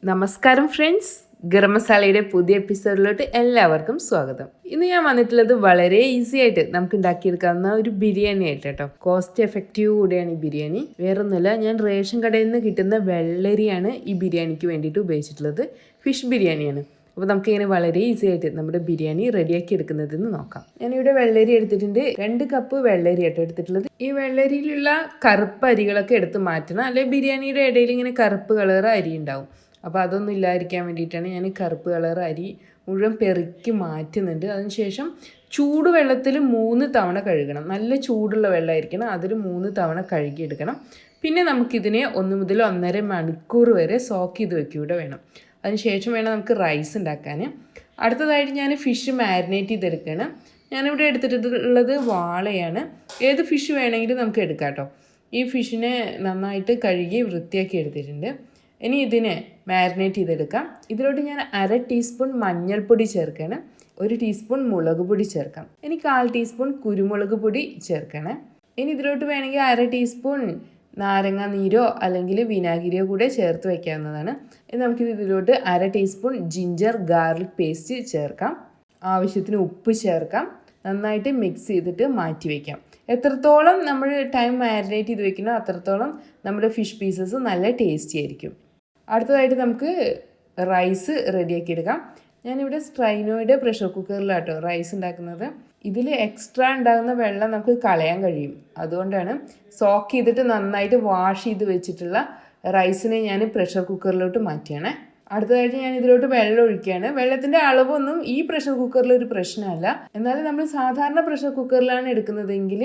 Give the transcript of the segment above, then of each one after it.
നമസ്കാരം ഫ്രണ്ട്സ്, ഗരം മസാലയുടെ പുതിയ എപ്പിസോഡിലോട്ട് എല്ലാവർക്കും സ്വാഗതം. ഇന്ന് ഞാൻ വന്നിട്ടുള്ളത് വളരെ ഈസി ആയിട്ട് നമുക്ക് ഉണ്ടാക്കിയെടുക്കാവുന്ന ഒരു ബിരിയാണി ആയിട്ട് കേട്ടോ. കോസ്റ്റ് എഫക്റ്റീവ് കൂടിയാണ് ഈ ബിരിയാണി. വേറൊന്നുമില്ല, ഞാൻ റേഷൻ കടയിൽ നിന്ന് കിട്ടുന്ന വെള്ളരിയാണ് ഈ ബിരിയാണിക്ക് വേണ്ടിയിട്ട് ഉപയോഗിച്ചിട്ടുള്ളത്. ഫിഷ് ബിരിയാണിയാണ്. അപ്പോൾ നമുക്കിങ്ങനെ വളരെ ഈസി ആയിട്ട് നമ്മുടെ ബിരിയാണി റെഡിയാക്കി എടുക്കുന്നതെന്ന് നോക്കാം. ഞാനിവിടെ വെള്ളരി എടുത്തിട്ടുണ്ട്. 2 കപ്പ് വെള്ളരി ആയിട്ട് എടുത്തിട്ടുള്ളത്. ഈ വെള്ളരിയിലുള്ള കറുപ്പ് അരികളൊക്കെ എടുത്ത് മാറ്റണം, അല്ലെങ്കിൽ ബിരിയാണിയുടെ ഇടയിൽ ഇങ്ങനെ കറുപ്പ് കളർ അരി ഉണ്ടാവും. അപ്പോൾ അതൊന്നും ഇല്ലാതിരിക്കാൻ വേണ്ടിയിട്ടാണ് ഞാൻ കറുപ്പ് കളർ അരി മുഴുവൻ പെറുക്കി മാറ്റുന്നുണ്ട്. അതിനുശേഷം ചൂടുവെള്ളത്തിൽ 3 തവണ കഴുകണം. നല്ല ചൂടുള്ള വെള്ളമായിരിക്കണം, അതിൽ 3 തവണ കഴുകിയെടുക്കണം. പിന്നെ നമുക്കിതിനെ 1 മുതൽ 1.5 മണിക്കൂർ വരെ സോക്ക് ചെയ്ത് വെക്കൂടെ വേണം. അതിനുശേഷം വേണം നമുക്ക് റൈസ് ഉണ്ടാക്കാൻ. അടുത്തതായിട്ട് ഞാൻ ഫിഷ് മാരിനേറ്റ് ചെയ്തെടുക്കുകയാണ്. ഞാനിവിടെ എടുത്തിട്ടുള്ളത് വാളയാണ്. ഏത് ഫിഷ് വേണമെങ്കിലും നമുക്ക് എടുക്കാം കേട്ടോ. ഈ ഫിഷിനെ നന്നായിട്ട് കഴുകി വൃത്തിയാക്കി എടുത്തിട്ടുണ്ട്. ഇനി ഇതിനെ മാരിനേറ്റ് ചെയ്തെടുക്കാം. ഇതിലോട്ട് ഞാൻ 1/2 ടീസ്പൂൺ മഞ്ഞൾപ്പൊടി ചേർക്കണം, 1 ടീസ്പൂൺ മുളക് പൊടി ചേർക്കാം, ഇനി 1/4 ടീസ്പൂൺ കുരുമുളക് പൊടി ചേർക്കണം. ഇനി ഇതിലോട്ട് വേണമെങ്കിൽ 1/2 ടീസ്പൂൺ നാരങ്ങ നീരോ അല്ലെങ്കിൽ വിനാഗിരിയോ കൂടെ ചേർത്ത് വയ്ക്കാവുന്നതാണ്. ഇനി നമുക്കിത് ഇതിലോട്ട് 1/2 ടീസ്പൂൺ ജിഞ്ചർ ഗാർലിക് പേസ്റ്റ് ചേർക്കാം. ആവശ്യത്തിന് ഉപ്പ് ചേർക്കാം. നന്നായിട്ട് മിക്സ് ചെയ്തിട്ട് മാറ്റി വയ്ക്കാം. എത്രത്തോളം നമ്മൾ ടൈം മാരിനേറ്റ് ചെയ്ത് വെക്കണോ അത്രത്തോളം നമ്മുടെ ഫിഷ് പീസസ് നല്ല ടേസ്റ്റി ആയിരിക്കും. അടുത്തതായിട്ട് നമുക്ക് റൈസ് റെഡിയാക്കി എടുക്കാം. ഞാനിവിടെ സ്ട്രൈനോയുടെ പ്രഷർ കുക്കറിലാട്ടോ റൈസ് ഉണ്ടാക്കുന്നത്. ഇതിൽ എക്സ്ട്രാ ഉണ്ടാകുന്ന വെള്ളം നമുക്ക് കളയാൻ കഴിയും. അതുകൊണ്ടാണ് സോക്ക് ചെയ്തിട്ട് നന്നായിട്ട് വാഷ് ചെയ്ത് വെച്ചിട്ടുള്ള റൈസിനെ ഞാൻ പ്രഷർ കുക്കറിലോട്ട് മാറ്റിയാണ്. അടുത്തതായിട്ട് ഞാൻ ഇതിലോട്ട് വെള്ളം ഒഴിക്കുകയാണ്. വെള്ളത്തിൻ്റെ അളവൊന്നും ഈ പ്രഷർ കുക്കറിൽ ഒരു പ്രശ്നമല്ല. എന്നാലും നമ്മൾ സാധാരണ പ്രഷർ കുക്കറിലാണ് എടുക്കുന്നതെങ്കിൽ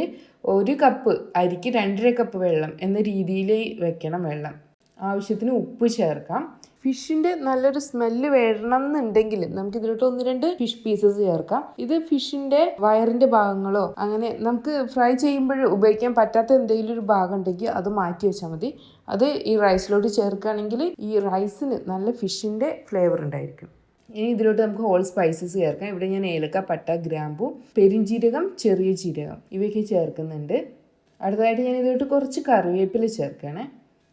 1 കപ്പ് അരിക്ക് 2.5 കപ്പ് വെള്ളം എന്ന രീതിയിൽ വെക്കണം വെള്ളം. ആവശ്യത്തിന് ഉപ്പ് ചേർക്കാം. ഫിഷിൻ്റെ നല്ലൊരു സ്മെല്ല് വരണം എന്നുണ്ടെങ്കിൽ നമുക്ക് ഇതിലോട്ട് 1-2 ഫിഷ് പീസസ് ചേർക്കാം. ഇത് ഫിഷിൻ്റെ വയറിൻ്റെ ഭാഗങ്ങളോ അങ്ങനെ നമുക്ക് ഫ്രൈ ചെയ്യുമ്പോൾ ഉപയോഗിക്കാൻ പറ്റാത്ത എന്തെങ്കിലും ഒരു ഭാഗം ഉണ്ടെങ്കിൽ അത് മാറ്റി വെച്ചാൽ മതി. അത് ഈ റൈസിലോട്ട് ചേർക്കുകയാണെങ്കിൽ ഈ റൈസിന് നല്ല ഫിഷിൻ്റെ ഫ്ലേവർ ഉണ്ടായിരിക്കും. ഇനി ഇതിലോട്ട് നമുക്ക് ഹോൾ സ്പൈസസ് ചേർക്കാം. ഇവിടെ ഞാൻ ഏലക്ക, പട്ട, ഗ്രാമ്പു, പെരിഞ്ജീരകം, ചെറിയ ജീരകം ഇവയൊക്കെ ചേർക്കുന്നുണ്ട്. അടുത്തതായിട്ട് ഞാൻ ഇതിലോട്ട് കുറച്ച് കറിവേപ്പില ചേർക്കുകയാണ്.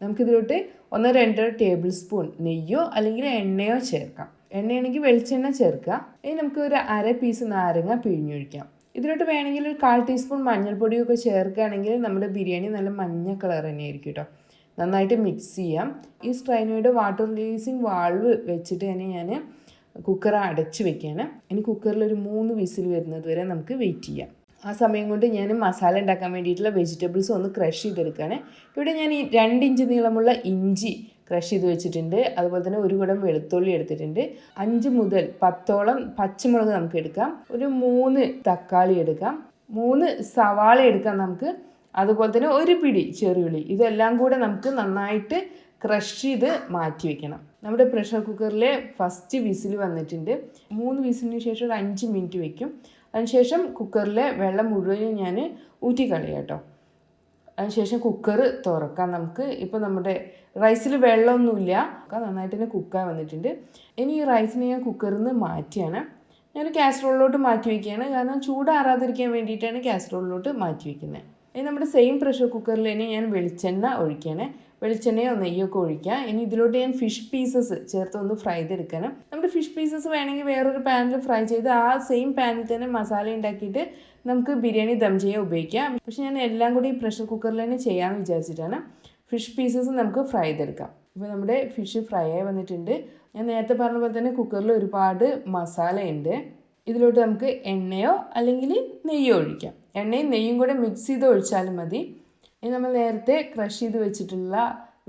നമുക്കിതിലോട്ട് 1-2 ടേബിൾ സ്പൂൺ നെയ്യോ അല്ലെങ്കിൽ എണ്ണയോ ചേർക്കാം. എണ്ണയാണെങ്കിൽ വെളിച്ചെണ്ണ ചേർക്കുക. ഇനി നമുക്ക് ഒരു 1/2 പീസ് നാരങ്ങ പിഴിഞ്ഞൊഴിക്കാം. ഇതിലോട്ട് വേണമെങ്കിൽ ഒരു 1/4 ടീസ്പൂൺ മഞ്ഞൾപ്പൊടിയൊക്കെ ചേർക്കുകയാണെങ്കിൽ നമ്മുടെ ബിരിയാണി നല്ല മഞ്ഞ കളർ തന്നെയായിരിക്കും കേട്ടോ. നന്നായിട്ട് മിക്സ് ചെയ്യാം. ഈ സ്ട്രൈനോയുടെ വാട്ടർ റിലീസിങ് വാൾവ് വെച്ചിട്ട് തന്നെ ഞാൻ കുക്കർ അടച്ച് വെക്കുകയാണ്. ഇനി കുക്കറിൽ ഒരു 3 വിസിൽ വരുന്നത് വരെ നമുക്ക് വെയിറ്റ് ചെയ്യാം. ആ സമയം കൊണ്ട് ഞാൻ മസാല ഉണ്ടാക്കാൻ വേണ്ടിയിട്ടുള്ള വെജിറ്റബിൾസ് ഒന്ന് ക്രഷ് ചെയ്തെടുക്കുകയാണ്. ഇവിടെ ഞാൻ ഈ 2 ഇഞ്ച് നീളമുള്ള ഇഞ്ചി ക്രഷ് ചെയ്ത് വെച്ചിട്ടുണ്ട്. അതുപോലെ തന്നെ 1 കുടം വെളുത്തുള്ളി എടുത്തിട്ടുണ്ട്. 5 മുതൽ 10ഓളം പച്ചമുളക് നമുക്ക് എടുക്കാം. ഒരു 3 തക്കാളി എടുക്കാം. 3 സവാള എടുക്കാം നമുക്ക്. അതുപോലെ തന്നെ 1 പിടി ചെറിയുള്ളി. ഇതെല്ലാം കൂടെ നമുക്ക് നന്നായിട്ട് ക്രഷ് ചെയ്ത് മാറ്റി വെക്കണം. നമ്മുടെ പ്രഷർ കുക്കറിലെ ഫസ്റ്റ് വിസിൽ വന്നിട്ടുണ്ട്. 3 വിസിലിന് ശേഷം ഒരു 5 മിനിറ്റ് വയ്ക്കും. അതിനുശേഷം കുക്കറിലെ വെള്ളം മുഴുവനും ഞാൻ ഊറ്റിക്കളയാം കേട്ടോ. അതിനുശേഷം കുക്കർ തുറക്കാം നമുക്ക്. ഇപ്പോൾ നമ്മുടെ റൈസിൽ വെള്ളമൊന്നുമില്ല, നന്നായിട്ട് തന്നെ കുക്കായി വന്നിട്ടുണ്ട്. ഇനി ഈ റൈസിനെ ഞാൻ കുക്കറിൽ നിന്ന് മാറ്റിയാണ്. ഞാൻ കാസറോളിലോട്ട് മാറ്റി വയ്ക്കുകയാണ്. കാരണം ചൂടാറാതിരിക്കാൻ വേണ്ടിയിട്ടാണ് കാസറോളിലോട്ട് മാറ്റി വയ്ക്കുന്നത്. ഇനി നമ്മുടെ സെയിം പ്രഷർ കുക്കറിൽ തന്നെ ഞാൻ വെളിച്ചെണ്ണ ഒഴിക്കുകയാണ്. വെളിച്ചെണ്ണയോ നെയ്യൊക്കെ ഒഴിക്കുക. ഇനി ഇതിലോട്ട് ഞാൻ ഫിഷ് പീസസ് ചേർത്ത് ഒന്ന് ഫ്രൈ ചെയ്തെടുക്കണം. നമ്മുടെ ഫിഷ് പീസസ് വേണമെങ്കിൽ വേറൊരു പാനിൽ ഫ്രൈ ചെയ്ത് ആ സെയിം പാനിൽ തന്നെ മസാല ഉണ്ടാക്കിയിട്ട് നമുക്ക് ബിരിയാണി ദം ചെയ്യാൻ ഉപയോഗിക്കാം. പക്ഷെ ഞാൻ എല്ലാം കൂടി പ്രഷർ കുക്കറിൽ തന്നെ ചെയ്യാമെന്ന് വിചാരിച്ചിട്ടാണ്. ഫിഷ് പീസസ് നമുക്ക് ഫ്രൈ ചെയ്തെടുക്കാം. ഇപ്പോൾ നമ്മുടെ ഫിഷ് ഫ്രൈ ആയി വന്നിട്ടുണ്ട്. ഞാൻ നേരത്തെ പറഞ്ഞ പോലെ തന്നെ കുക്കറിൽ ഒരുപാട് മസാല ഉണ്ട്. ഇതിലോട്ട് നമുക്ക് എണ്ണയോ അല്ലെങ്കിൽ നെയ്യോ ഒഴിക്കാം. എണ്ണയും നെയ്യും കൂടെ മിക്സ് ചെയ്ത് ഒഴിച്ചാലും മതി. ഇനി നമ്മൾ നേരത്തെ ക്രഷ് ചെയ്ത് വെച്ചിട്ടുള്ള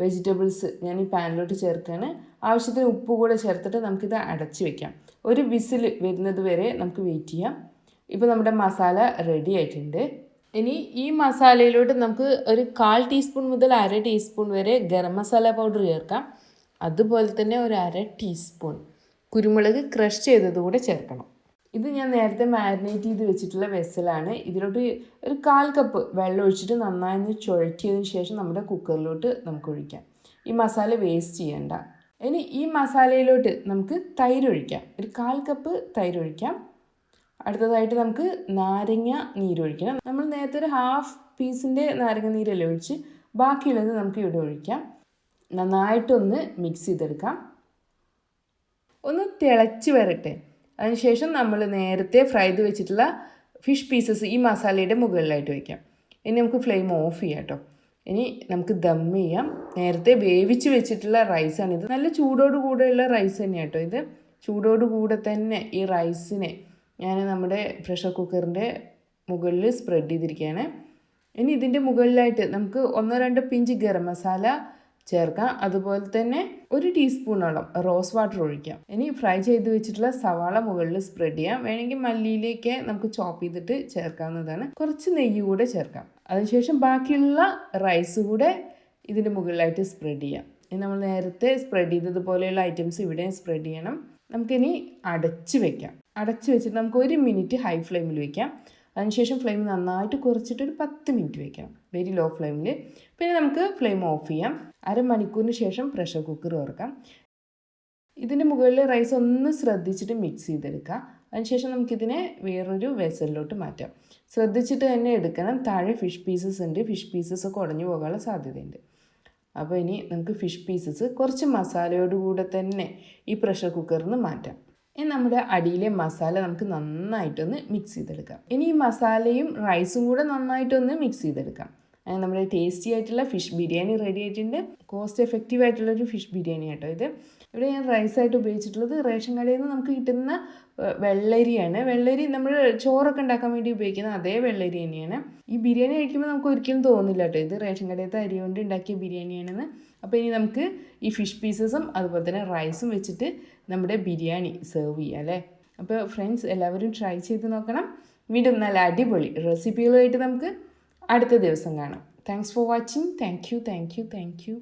വെജിറ്റബിൾസ് ഞാൻ ഈ പാനിലോട്ട് ചേർക്കുകയാണ്. ആവശ്യത്തിന് ഉപ്പ് കൂടെ ചേർത്തിട്ട് നമുക്കിത് അടച്ച് വെക്കാം. ഒരു വിസിൽ വരുന്നത് വരെ നമുക്ക് വെയിറ്റ് ചെയ്യാം. ഇപ്പോൾ നമ്മുടെ മസാല റെഡി ആയിട്ടുണ്ട്. ഇനി ഈ മസാലയിലോട്ട് നമുക്ക് ഒരു 1/4 ടീസ്പൂൺ മുതൽ 1/2 ടീസ്പൂൺ വരെ ഗരം മസാല പൗഡർ ചേർക്കാം. അതുപോലെ തന്നെ ഒരു 1/2 ടീസ്പൂൺ കുരുമുളക് ക്രഷ് ചെയ്തത് കൂടെ ചേർക്കണം. ഇത് ഞാൻ നേരത്തെ മാരിനേറ്റ് ചെയ്ത് വെച്ചിട്ടുള്ള വെസലാണ്. ഇതിലോട്ട് ഒരു 1/4 കപ്പ് വെള്ളം ഒഴിച്ചിട്ട് നന്നായി ചുഴറ്റിയതിന് ശേഷം നമ്മുടെ കുക്കറിലോട്ട് നമുക്ക് ഒഴിക്കാം. ഈ മസാല വേസ്റ്റ് ചെയ്യണ്ട. ഇനി ഈ മസാലയിലോട്ട് നമുക്ക് തൈര് ഒഴിക്കാം. ഒരു 1/4 കപ്പ് തൈര് ഒഴിക്കാം. അടുത്തതായിട്ട് നമുക്ക് നാരങ്ങ നീരൊഴിക്കണം. നമ്മൾ നേരത്തെ ഒരു 1/2 പീസിൻ്റെ നാരങ്ങ നീരല്ലേ ഒഴിച്ച് ബാക്കിയുള്ളത് നമുക്ക് ഇവിടെ ഒഴിക്കാം. നന്നായിട്ടൊന്ന് മിക്സ് ചെയ്തെടുക്കാം. ഒന്ന് തിളച്ച് വരട്ടെ. അതിനുശേഷം നമ്മൾ നേരത്തെ ഫ്രൈ ചെയ്ത് വെച്ചിട്ടുള്ള ഫിഷ് പീസസ് ഈ മസാലയുടെ മുകളിലായിട്ട് വയ്ക്കാം. ഇനി നമുക്ക് ഫ്ലെയിം ഓഫ് ചെയ്യാം കേട്ടോ. ഇനി നമുക്ക് ദം ചെയ്യാം. നേരത്തെ വേവിച്ച് വെച്ചിട്ടുള്ള റൈസാണിത്. നല്ല ചൂടോടുകൂടെയുള്ള റൈസ് തന്നെയാണ് കേട്ടോ ഇത്. ചൂടോടുകൂടെ തന്നെ ഈ റൈസിനെ ഞാൻ നമ്മുടെ പ്രഷർ കുക്കറിൻ്റെ മുകളിൽ സ്പ്രെഡ് ചെയ്തിരിക്കുകയാണ്. ഇനി ഇതിൻ്റെ മുകളിലായിട്ട് നമുക്ക് 1-2 പിഞ്ച് ഗരം മസാല ചേർക്കാം. അതുപോലെ തന്നെ 1 ടീസ്പൂണോളം റോസ് വാട്ടർ ഒഴിക്കാം. ഇനി ഫ്രൈ ചെയ്ത് വെച്ചിട്ടുള്ള സവാള മുകളിൽ സ്പ്രെഡ് ചെയ്യാം. വേണമെങ്കിൽ മല്ലിയിലേക്ക് നമുക്ക് ചോപ്പ് ചെയ്തിട്ട് ചേർക്കാവുന്നതാണ്. കുറച്ച് നെയ്യ് കൂടെ ചേർക്കാം. അതിനുശേഷം ബാക്കിയുള്ള റൈസ് കൂടെ ഇതിൻ്റെ മുകളിലായിട്ട് സ്പ്രെഡ് ചെയ്യാം. ഇനി നമ്മൾ നേരത്തെ സ്പ്രെഡ് ചെയ്തതുപോലെയുള്ള ഐറ്റംസ് ഇവിടെ സ്പ്രെഡ് ചെയ്യണം. നമുക്കിനി അടച്ച് വെക്കാം. അടച്ച് വെച്ചിട്ട് നമുക്ക് 1 മിനിറ്റ് ഹൈ ഫ്ലെയിമിൽ വെക്കാം. അതിനുശേഷം ഫ്ലെയിം നന്നായിട്ട് കുറച്ചിട്ട് ഒരു 10 മിനിറ്റ് വെക്കണം, വെരി ലോ ഫ്ലെയിമിൽ. പിന്നെ നമുക്ക് ഫ്ലെയിം ഓഫ് ചെയ്യാം. അരമണിക്കൂറിന് ശേഷം പ്രഷർ കുക്കർ തുറക്കാം. ഇതിൻ്റെ മുകളിൽ റൈസ് ഒന്ന് ശ്രദ്ധിച്ചിട്ട് മിക്സ് ചെയ്തെടുക്കാം. അതിനുശേഷം നമുക്കിതിനെ വേറൊരു വെസലിലോട്ട് മാറ്റാം. ശ്രദ്ധിച്ചിട്ട് തന്നെ എടുക്കണം. താഴെ ഫിഷ് പീസസ് ഉണ്ട്. ഫിഷ് പീസസ് ഒക്കെ ഉടഞ്ഞു പോകാനുള്ള സാധ്യതയുണ്ട്. അപ്പോൾ ഇനി നമുക്ക് ഫിഷ് പീസസ് കുറച്ച് മസാലയോടുകൂടെ തന്നെ ഈ പ്രഷർ കുക്കറിൽ നിന്ന് മാറ്റാം. ഇനി നമ്മുടെ അടിയിലെ മസാല നമുക്ക് നന്നായിട്ടൊന്ന് മിക്സ് ചെയ്തെടുക്കാം. ഇനി ഈ മസാലയും റൈസും കൂടെ നന്നായിട്ടൊന്ന് മിക്സ് ചെയ്തെടുക്കാം. അങ്ങനെ നമ്മുടെ ടേസ്റ്റി ആയിട്ടുള്ള ഫിഷ് ബിരിയാണി റെഡി ആയിട്ടുണ്ട്. കോസ്റ്റ് എഫക്റ്റീവ് ആയിട്ടുള്ളൊരു ഫിഷ് ബിരിയാണി കേട്ടോ ഇത്. ഇവിടെ ഞാൻ റൈസായിട്ട് ഉപയോഗിച്ചിട്ടുള്ളത് റേഷൻ കടയിൽ നിന്ന് നമുക്ക് കിട്ടുന്ന വെള്ളരിയാണ്. വെള്ളരി നമ്മൾ ചോറൊക്കെ ഉണ്ടാക്കാൻ വേണ്ടി ഉപയോഗിക്കുന്ന അതേ വെള്ളരി തന്നെയാണ്. ഈ ബിരിയാണി കഴിക്കുമ്പോൾ നമുക്ക് ഒരിക്കലും തോന്നില്ല കേട്ടോ ഇത് റേഷൻ കടയിലത്തെ അരി കൊണ്ട് ഉണ്ടാക്കിയ ബിരിയാണിയാണെന്ന്. അപ്പോൾ ഇനി നമുക്ക് ഈ ഫിഷ് പീസസും അതുപോലെ തന്നെ റൈസും വെച്ചിട്ട് നമ്മുടെ ബിരിയാണി സെർവ് ചെയ്യാം അല്ലേ. അപ്പോൾ ഫ്രണ്ട്സ് എല്ലാവരും ട്രൈ ചെയ്ത് നോക്കണം. വീണ്ടും നല്ല അടിപൊളി റെസിപ്പികളുമായിട്ട് നമുക്ക് അടുത്ത ദിവസം കാണാം. Thanks for watching. Thank you.